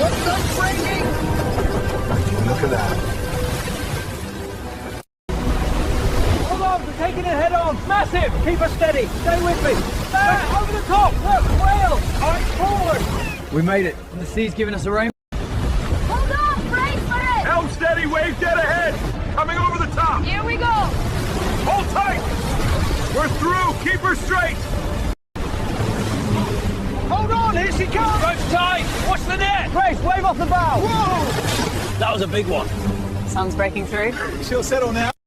What's breaking? Look at that. Hold on, we're taking it head on. Massive. Keep us steady. Stay with me. There, over the top. Look, whale. All right, forward. We made it. The sea's giving us a rain. Hold on, brace for it! Helm steady, wave dead ahead! Coming over the top! Here we go! Hold tight! We're through! Keep her straight! Hold on, here she comes. Rope's tight! Watch the net! Grace, wave off the bow. Whoa! That was a big one. Sun's breaking through. She'll settle now.